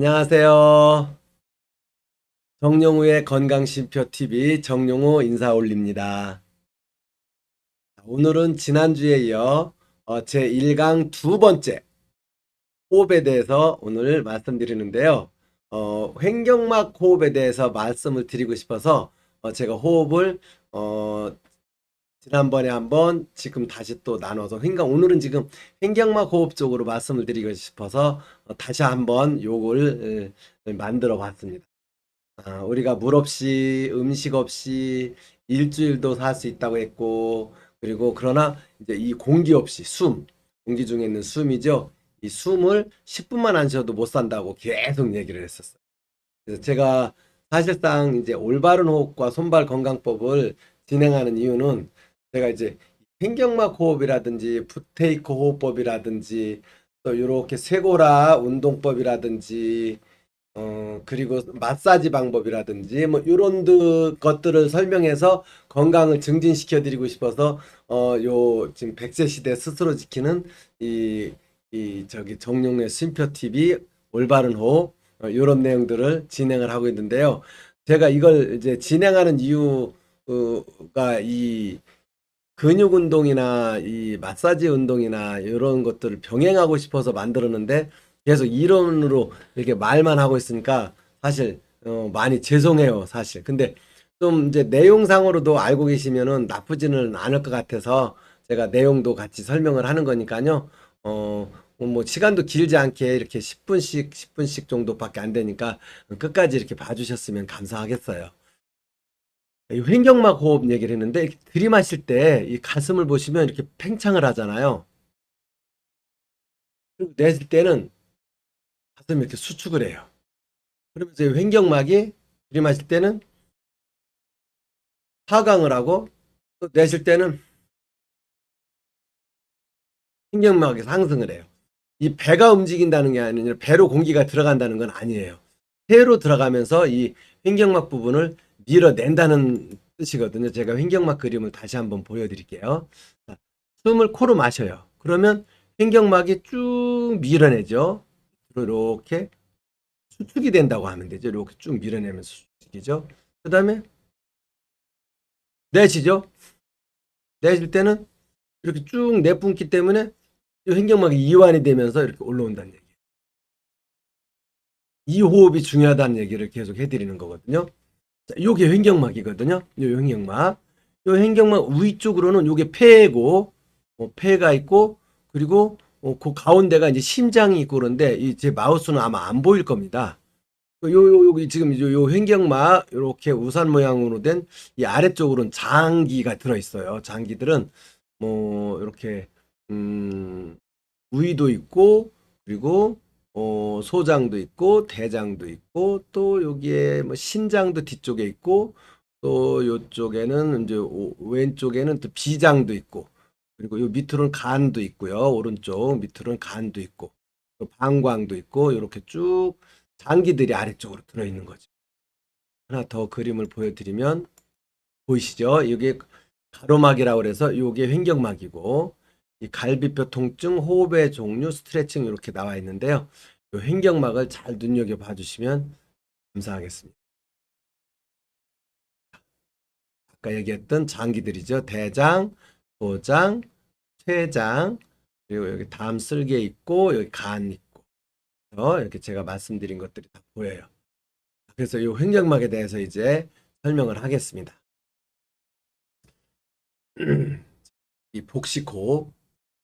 안녕하세요. 정용우의 건강쉼표TV 정용우 인사 올립니다. 오늘은 지난주에 이어 제 1강 두 번째 호흡에 대해서 오늘 말씀드리는데요. 횡격막 호흡에 대해서 말씀을 드리고 싶어서 제가 호흡을 어, 지난번에 한번 지금 다시 또 나눠서 오늘은 지금 횡격막 호흡 쪽으로 말씀을 드리고 싶어서 다시 한번 요걸 만들어 봤습니다. 우리가 물 없이 음식 없이 일주일도 살 수 있다고 했고, 그리고 그러나 이제 이 공기 없이 공기 중에 있는 숨이죠. 이 숨을 10분만 안 쉬어도 못 산다고 계속 얘기를 했었어요. 그래서 제가 사실상 이제 올바른 호흡과 손발 건강법을 진행하는 이유는 제가 이제 횡격막 호흡이라든지 붓테이크 호흡법이라든지 또 이렇게 쇄골아 운동법이라든지 그리고 마사지 방법이라든지 뭐 요런 것들을 설명해서 건강을 증진시켜 드리고 싶어서 요 지금 100세 시대 스스로 지키는 저기 정용래 쉼표 TV 올바른 호흡 요런 내용들을 진행을 하고 있는데요. 제가 이걸 이제 진행하는 이유가 이 근육 운동이나 이 마사지 운동이나 이런 것들을 병행하고 싶어서 만들었는데 계속 이론으로 이렇게 말만 하고 있으니까 사실 많이 죄송해요, 사실. 근데 좀 이제 내용상으로도 알고 계시면은 나쁘지는 않을 것 같아서 제가 내용도 같이 설명을 하는 거니까요. 뭐 시간도 길지 않게 이렇게 10분씩 정도밖에 안 되니까 끝까지 이렇게 봐주셨으면 감사하겠어요. 이 횡격막 호흡 얘기를 했는데 이렇게 들이마실 때 이 가슴을 보시면 이렇게 팽창을 하잖아요. 그리고 내쉴 때는 가슴이 이렇게 수축을 해요. 그러면서 이 횡격막이 들이마실 때는 하강을 하고 또 내쉴 때는 횡격막이 상승을 해요. 이 배가 움직인다는 게 아니라 배로 공기가 들어간다는 건 아니에요. 폐로 들어가면서 이 횡격막 부분을 밀어낸다는 뜻이거든요. 제가 횡격막 그림을 다시 한번 보여드릴게요. 자, 숨을 코로 마셔요. 그러면 횡격막이 쭉 밀어내죠. 이렇게 수축이 된다고 하면 되죠. 이렇게 쭉 밀어내면서 수축이죠. 그 다음에 내쉬죠. 내쉴 때는 이렇게 쭉 내뿜기 때문에 이 횡격막이 이완이 되면서 이렇게 올라온다는 얘기예요. 이 호흡이 중요하다는 얘기를 계속 해드리는 거거든요. 자, 요게 횡격막이거든요. 요 횡격막. 요 횡격막 위쪽으로는 요게 폐고, 폐가 있고, 그리고 그 가운데가 이제 심장이 있고 그런데 이 제 마우스는 아마 안 보일 겁니다. 지금 요 횡격막 이렇게 우산 모양으로 된 이 아래쪽으로는 장기가 들어 있어요. 장기들은 뭐 이렇게 우위도 있고 그리고 소장도 있고 대장도 있고 또 여기에 뭐 신장도 뒤쪽에 있고 또 요쪽에는 이제 왼쪽에는 또 비장도 있고 그리고 요 밑으로는 간도 있고요. 오른쪽 밑으로는 간도 있고 또 방광도 있고 이렇게 쭉 장기들이 아래쪽으로 들어 있는 거죠. 하나 더 그림을 보여드리면 보이시죠? 이게 가로막이라고 그래서 이게 횡격막이고 이 갈비뼈 통증, 호흡의 종류, 스트레칭 이렇게 나와 있는데요. 이 횡격막을 잘 눈여겨 봐주시면 감사하겠습니다. 아까 얘기했던 장기들이죠. 대장, 소장, 췌장, 그리고 여기 담쓸개 있고 여기 간 있고 이렇게 제가 말씀드린 것들이 다 보여요. 그래서 이 횡격막에 대해서 이제 설명을 하겠습니다. 이 복식호흡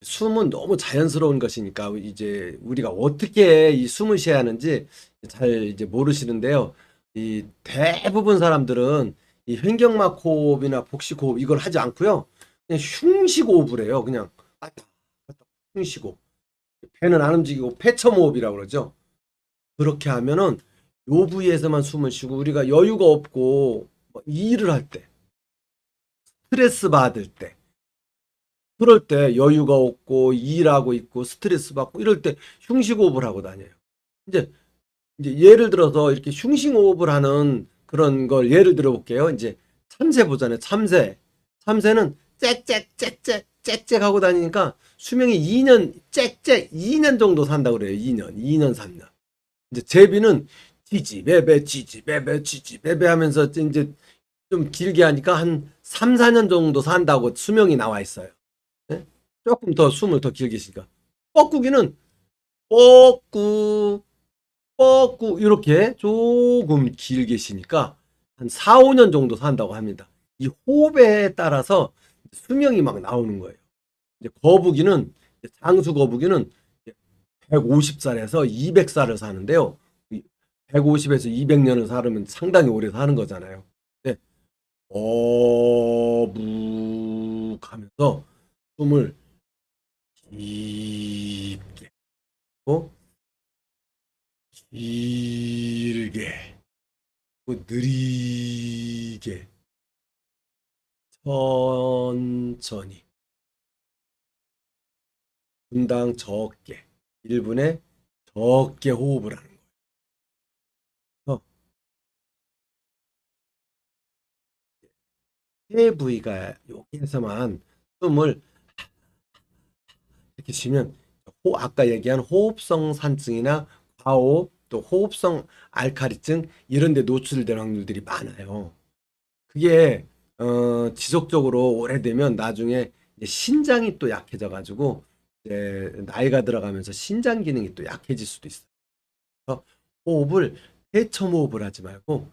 숨은 너무 자연스러운 것이니까 이제 우리가 어떻게 이 숨을 쉬어야 하는지 잘 이제 모르시는데요. 이 대부분 사람들은 이 횡격막 호흡이나 복식 호흡 이걸 하지 않고요. 그냥 흉식 호흡을 해요. 그냥 아따 아따 흉식 호흡. 배는 안 움직이고 폐첨 호흡이라고 그러죠. 그렇게 하면은 요 부위에서만 숨을 쉬고 우리가 여유가 없고 뭐 일을 할 때, 스트레스 받을 때 그럴 때 여유가 없고 일하고 있고 스트레스 받고 이럴 때 흉식호흡을 하고 다녀요. 이제 예를 들어서 이렇게 흉식호흡을 하는 그런 걸 예를 들어 볼게요. 이제 참새 보잖아요. 참새. 참새는 짹짹짹짹짹짹 하고 다니니까 수명이 2년 짹짹 2년 정도 산다고 그래요. 2년, 3년. 이제 제비는 지지배배 지지배배 지지배배 하면서 이제 좀 길게 하니까 한 3, 4년 정도 산다고 수명이 나와 있어요. 예? 조금 더 숨을 더 길게 쉬니까. 뻐꾸기는 뻐꾸 뻐꾸 이렇게 조금 길게 쉬니까 한 4, 5년 정도 산다고 합니다. 이 호흡에 따라서 수명이 막 나오는 거예요. 이제 거북이는 장수 거북이는 150살에서 200살을 사는데요. 150에서 200년을 살으면 상당히 오래 사는 거잖아요. 네. 어묵 하면서 숨을 깊게 고 길게 느리게 천천히 분당 적게 1분에 적게 호흡을 하는 거예요. 폐 부위가 여기에서만 숨을 이렇게 쉬면 아까 얘기한 호흡성 산증이나 과호흡 또 호흡성 알칼리증 이런 데 노출될 확률들이 많아요. 그게 지속적으로 오래되면 나중에 이제 신장이 또 약해져 가지고 이제 나이가 들어가면서 신장 기능이 또 약해질 수도 있어요. 그래서 호흡을 해처 호흡을 하지 말고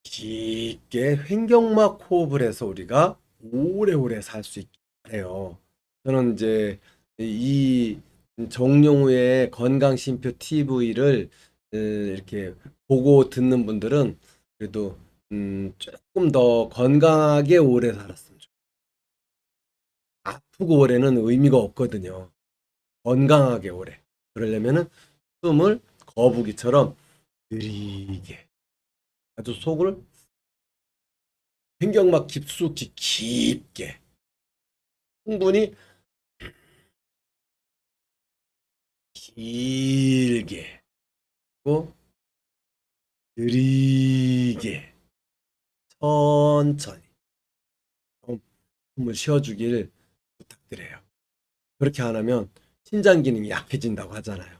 깊게 횡격막 호흡을 해서 우리가 오래오래 살 수 있게 해요. 저는 이제 이 정용우의 건강심표 TV를 이렇게 보고 듣는 분들은 그래도 조금 더 건강하게 오래 살았으면 좋겠어요. 아프고 오래는 의미가 없거든요. 건강하게 오래. 그러려면은 숨을 거북이처럼 느리게 아주 속을 횡격막 깊숙이 깊게 충분히 길게 또 느리게 천천히 좀 숨을 쉬어주길 부탁드려요. 그렇게 안 하면 신장 기능이 약해진다고 하잖아요.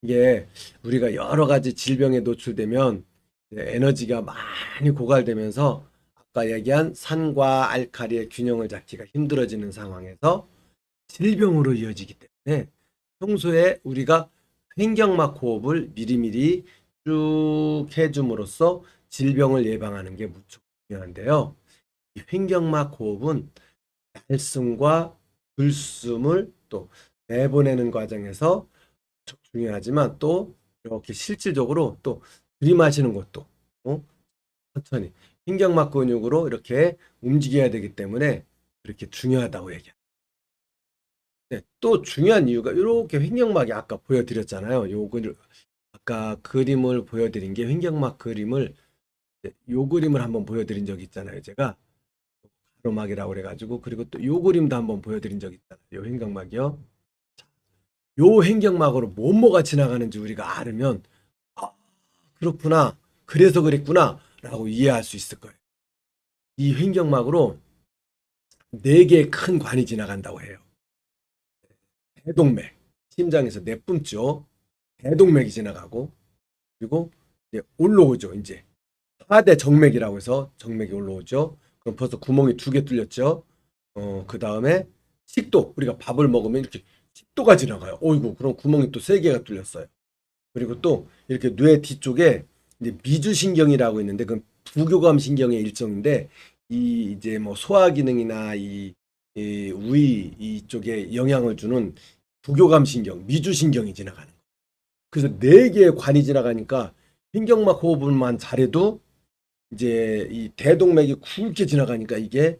이게 우리가 여러 가지 질병에 노출되면 에너지가 많이 고갈되면서 아까 얘기한 산과 알칼리의 균형을 잡기가 힘들어지는 상황에서 질병으로 이어지기 때문에 평소에 우리가 횡격막 호흡을 미리미리 쭉 해줌으로써 질병을 예방하는 게 무척 중요한데요. 이 횡격막 호흡은 날숨과 들숨을 또 내보내는 과정에서 무척 중요하지만 또 이렇게 실질적으로 또 들이마시는 것도 천천히 횡격막 근육으로 이렇게 움직여야 되기 때문에 그렇게 중요하다고 얘기합니다. 네, 또 중요한 이유가 이렇게 횡격막이 아까 보여드렸잖아요. 요걸 아까 그림을 보여드린 게 횡격막 그림을 요 그림을 한번 보여드린 적이 있잖아요. 제가 가로막이라고 그래가지고 그리고 또 요 그림도 한번 보여드린 적이 있잖아요. 요 횡격막이요. 요 횡격막으로 뭐뭐가 지나가는지 우리가 알으면 아, 그렇구나. 그래서 그랬구나. 라고 이해할 수 있을 거예요. 이 횡격막으로 네 개의 큰 관이 지나간다고 해요. 대동맥, 심장에서 내뿜죠. 대동맥이 지나가고 그리고 이제 올라오죠. 이제 하대 정맥이라고 해서 정맥이 올라오죠. 그럼 벌써 구멍이 두 개 뚫렸죠. 그 다음에 식도 우리가 밥을 먹으면 이렇게 식도가 지나가요. 어이구 그럼 구멍이 또 세 개가 뚫렸어요. 그리고 또 이렇게 뇌 뒤쪽에 이제 미주신경이라고 있는데 그건 부교감 신경의 일종인데 이 이제 뭐 소화 기능이나 이 우위 이쪽에 영향을 주는 부교감 신경, 미주신경이 지나가는 거예요. 그래서 네 개의 관이 지나가니까 횡격막 호흡만 잘해도 이제 이 대동맥이 굵게 지나가니까 이게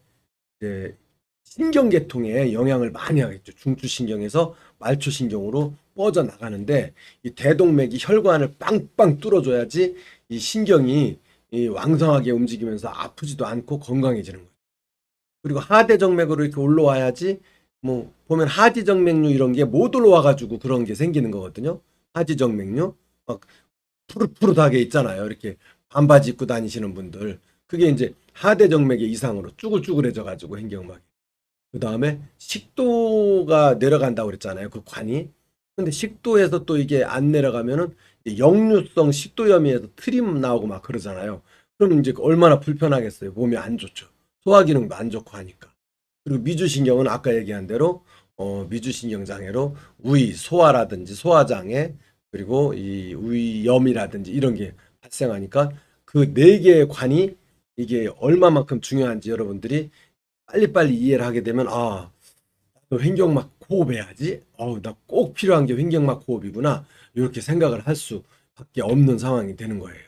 이제 신경계통에 영향을 많이 하겠죠. 중추신경에서 말초신경으로 뻗어나가는데 이 대동맥이 혈관을 빵빵 뚫어줘야지 이 신경이 이 왕성하게 움직이면서 아프지도 않고 건강해지는 거예요. 그리고 하대정맥으로 이렇게 올라와야지 뭐 보면 하지정맥류 이런 게 못 올라와가지고 그런 게 생기는 거거든요. 하지정맥류 막 푸릇푸릇하게 있잖아요. 이렇게 반바지 입고 다니시는 분들 그게 이제 하대정맥의 이상으로 쭈글쭈글해져 가지고 횡격막이 그 다음에 식도가 내려간다고 그랬잖아요. 그 관이 근데 식도에서 또 이게 안 내려가면은 역류성 식도염에서 트림 나오고 막 그러잖아요. 그럼 이제 얼마나 불편하겠어요. 몸이 안 좋죠. 소화 기능도 안 좋고 하니까. 그리고 미주신경은 아까 얘기한 대로 미주신경 장애로 위, 소화라든지 소화장애 그리고 이 위염이라든지 이런 게 발생하니까 그 네 개의 관이 이게 얼마만큼 중요한지 여러분들이 빨리빨리 이해를 하게 되면 너 횡격막 호흡해야지. 나 꼭 필요한 게 횡격막 호흡이구나. 이렇게 생각을 할 수밖에 없는 상황이 되는 거예요.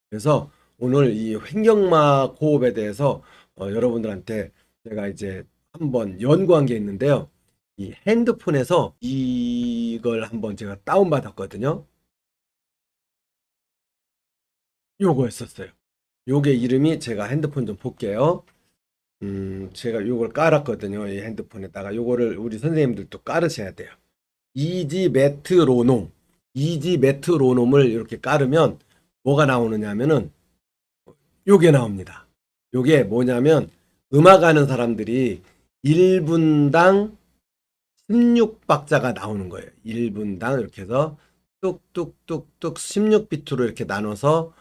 그래서 오늘 이 횡격막 호흡에 대해서 여러분들한테 제가 이제 한번 연구한 게 있는데요. 이 핸드폰에서 이걸 한번 제가 다운받았거든요. 요거였었어요. 요게 이름이 제가 핸드폰 좀 볼게요. 제가 요걸 깔았거든요. 이 핸드폰에다가 요거를 우리 선생님들도 깔으셔야 돼요. 이지 메트로놈. 이지 메트로놈을 이렇게 깔으면 뭐가 나오느냐 하면은 요게 나옵니다. 요게 뭐냐면 음악하는 사람들이 1분당 16박자가 나오는 거예요. 1분당 이렇게 해서 뚝뚝뚝뚝 16비트로 이렇게 나눠서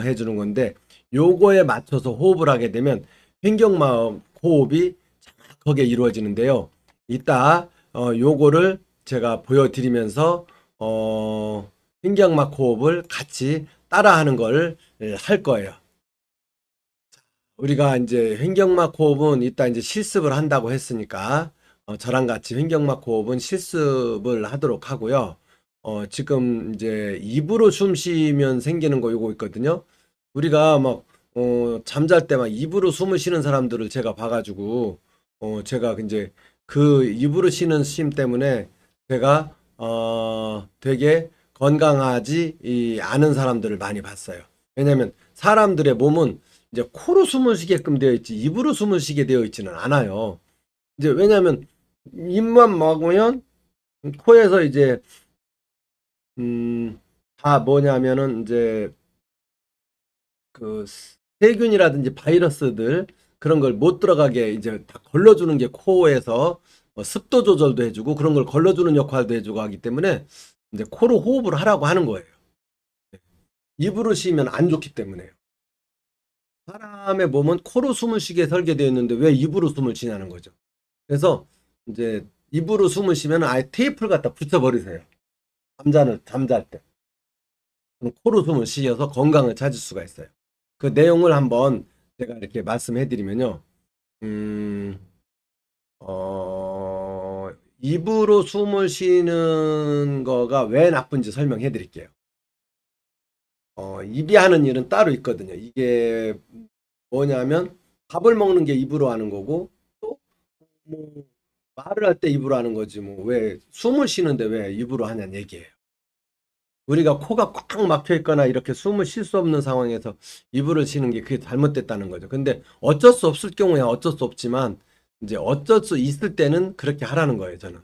해주는 건데 요거에 맞춰서 호흡을 하게 되면 횡격막 호흡이 정확하게 이루어지는데요. 이따 요거를 제가 보여드리면서 횡격막 호흡을 같이 따라하는 걸 할 거예요. 우리가 이제 횡격막 호흡은 이따 이제 실습을 한다고 했으니까 저랑 같이 횡격막 호흡은 실습을 하도록 하고요. 지금 이제 입으로 숨 쉬면 생기는 거 요거 있거든요. 우리가 막 잠잘 때 막 입으로 숨을 쉬는 사람들을 제가 봐가지고 제가 이제 그 입으로 쉬는 쉼 때문에 제가 되게 건강하지 않은 사람들을 많이 봤어요. 왜냐면 사람들의 몸은 이제 코로 숨을 쉬게끔 되어 있지 입으로 숨을 쉬게 되어 있지는 않아요. 이제 왜냐면 입만 막으면 코에서 이제 다 뭐냐면은 이제 그 세균이라든지 바이러스들 그런 걸 못 들어가게 이제 다 걸러주는 게 코에서 습도 조절도 해주고 그런 걸 걸러주는 역할도 해주고 하기 때문에 이제 코로 호흡을 하라고 하는 거예요. 입으로 쉬면 안 좋기 때문에요. 사람의 몸은 코로 숨을 쉬게 설계되어 있는데 왜 입으로 숨을 쉬냐는 거죠. 그래서 이제 입으로 숨을 쉬면 아예 테이프를 갖다 붙여버리세요. 잠잘 때. 그럼 코로 숨을 쉬어서 건강을 찾을 수가 있어요. 그 내용을 한번 제가 이렇게 말씀해 드리면요. 음, 어, 입으로 숨을 쉬는 거가 왜 나쁜지 설명해 드릴게요. 입이 하는 일은 따로 있거든요. 이게 뭐냐면 밥을 먹는 게 입으로 하는 거고 또 뭐 말을 할 때 입으로 하는 거지 뭐 왜 숨을 쉬는데 왜 입으로 하냐는 얘기예요. 우리가 코가 꽉 막혀 있거나 이렇게 숨을 쉴 수 없는 상황에서 입으로 쉬는 게 그게 잘못됐다는 거죠. 근데 어쩔 수 없을 경우에 어쩔 수 없지만 이제 어쩔 수 있을 때는 그렇게 하라는 거예요, 저는.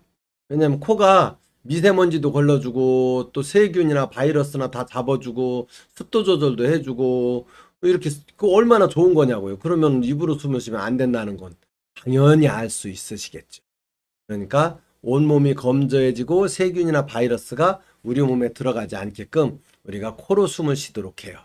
왜냐면 코가 미세먼지도 걸러주고 또 세균이나 바이러스나 다 잡아주고 습도 조절도 해주고 이렇게 그 얼마나 좋은 거냐고요. 그러면 입으로 숨을 쉬면 안 된다는 건 당연히 알 수 있으시겠죠. 그러니까 온몸이 건조해지고 세균이나 바이러스가 우리 몸에 들어가지 않게끔 우리가 코로 숨을 쉬도록 해요.